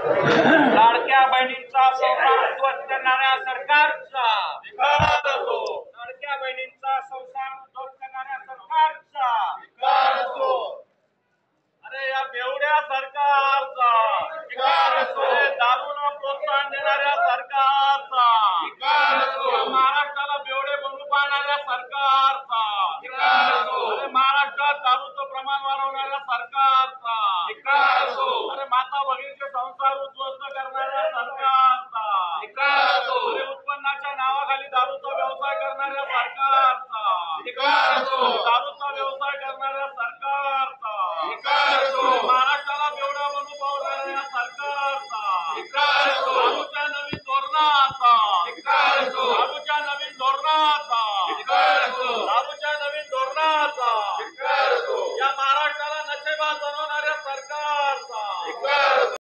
लाडक्या बहिणींचा संसार उद्ध्वस्त करणाऱ्या सरकारचा धिक्कार असो। लाडक्या बहिणींचा संसार उद्ध्वस्त करणाऱ्या सरकारचा धिक्कार असो। अरे या बेवड्या सरकारचा धिक्कार असो। दारूला प्रोत्साहन देणाऱ्या सरकारचा धिक्कार असो। महाराष्ट्राला बेवडे बनवू पाहणाऱ्या सरकारचा धिक्कार असो। अरे महाराष्ट्रात दारूचं प्रमाण वाढवणाऱ्या सरकारचा धिक्कार असो। अरे माता भगिनीचे संसार उद्ध्वस्त करणाऱ्या सरकारचा धिक्कार असो। अरे उत्पन्नाच्या नावाखाली दारूचा व्यवसाय करणाऱ्या सरकारचा धिक्कार असो। दारूचा व्यवसाय करणाऱ्या सरकारचा धिक्कार असो। महाराष्ट्राला बेवडा बनवू पाहणाऱ्या सरकारचा धिक्कार असो। दारूच्या नवीन धोरणाचा धिक्कार असो। दारूच्या नवीन धोरणाचा धिक्कार असो। दारूच्या नवीन धोरणाचा धिक्कार असो। या महाराष्ट्राला नशेबाज बनवणाऱ्या सरकारचा धिक्कार असो।